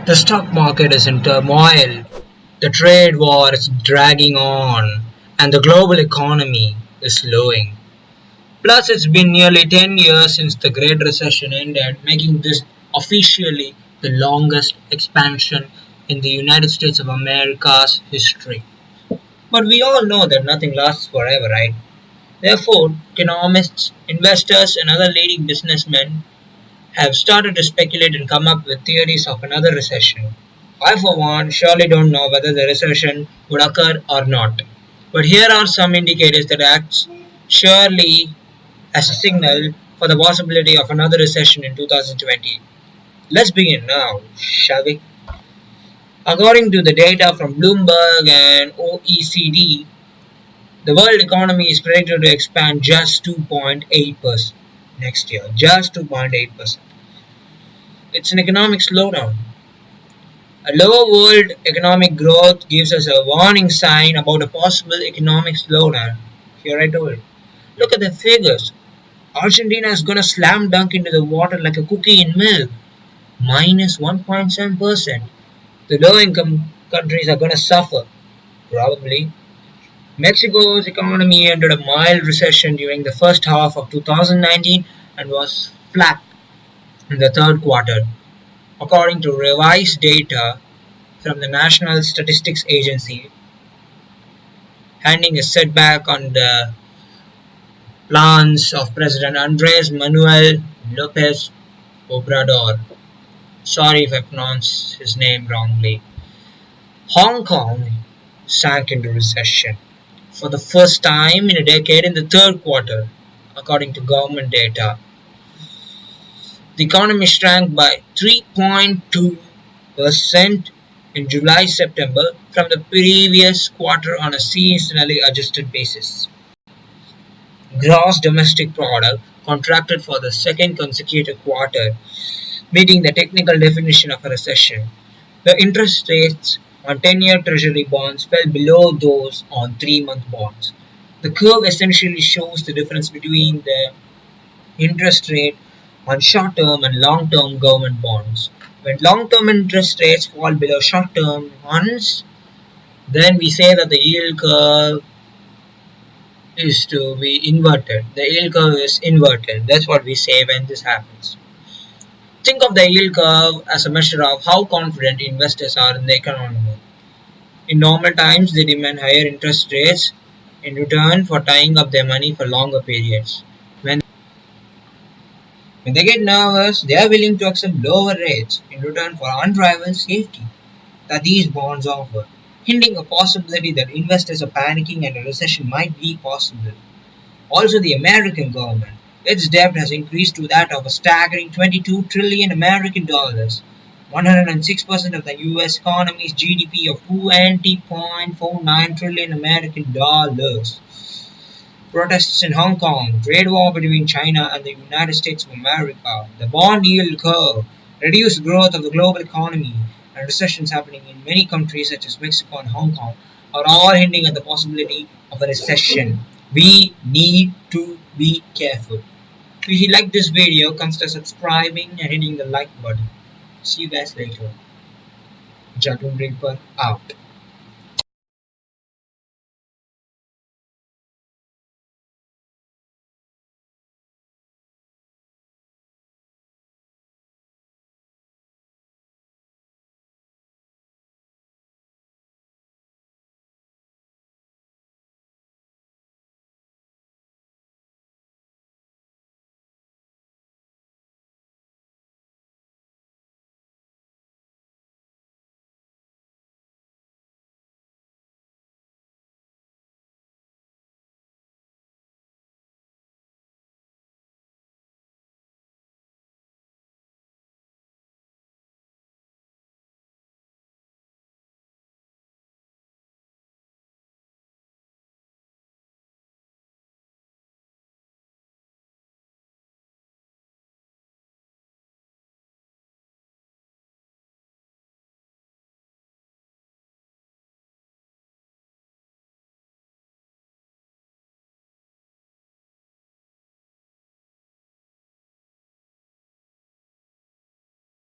The stock market is in turmoil, the trade war is dragging on, and the global economy is slowing. Plus, it's been nearly 10 years since the Great Recession ended, making this officially the longest expansion in the United States of America's history. But we all know that nothing lasts forever, right? Therefore, economists, investors, and other leading businessmen have started to speculate and come up with theories of another recession. I, for one, surely don't know whether the recession would occur or not. But here are some indicators that act surely as a signal for the possibility of another recession in 2020. Let's begin now, shall we? According to the data from Bloomberg and OECD, the world economy is predicted to expand just 2.8% next year. Just 2.8%. It's an economic slowdown. A lower world economic growth gives us a warning sign about a possible economic slowdown. Here I told. Look at the figures. Argentina is gonna slam dunk into the water like a cookie in milk. Minus 1.7%. The low income countries are gonna suffer. Probably. Mexico's economy entered a mild recession during the first half of 2019 and was flat in the third quarter, according to revised data from the National Statistics Agency, handing a setback on the plans of President Andres Manuel Lopez Obrador. Sorry if I pronounced his name wrongly. Hong Kong sank into recession for the first time in a decade in the third quarter, according to government data. The economy shrank by 3.2% in July-September from the previous quarter on a seasonally adjusted basis. Gross domestic product contracted for the second consecutive quarter, meeting the technical definition of a recession. The interest rates on 10-year Treasury bonds fell below those on 3-month bonds. The curve essentially shows the difference between the interest rate on short-term and long-term government bonds. When long-term interest rates fall below short-term ones, then we say that the yield curve is to be inverted. The yield curve is inverted. That's what we say when this happens. Think of the yield curve as a measure of how confident investors are in the economy. In normal times, they demand higher interest rates in return for tying up their money for longer periods. When they get nervous, they are willing to accept lower rates in return for unrivaled safety that these bonds offer, hinting a possibility that investors are panicking and a recession might be possible. Also, the American government, its debt has increased to that of a staggering 22 trillion American dollars, 106% of the US economy's GDP of 20.49 trillion American dollars. Protests in Hong Kong, trade war between China and the United States of America, the bond yield curve, reduced growth of the global economy, and recessions happening in many countries such as Mexico and Hong Kong are all hinting at the possibility of a recession. We need to be careful. If you like this video, consider subscribing and hitting the like button. See you guys later. Jatun Reaper out.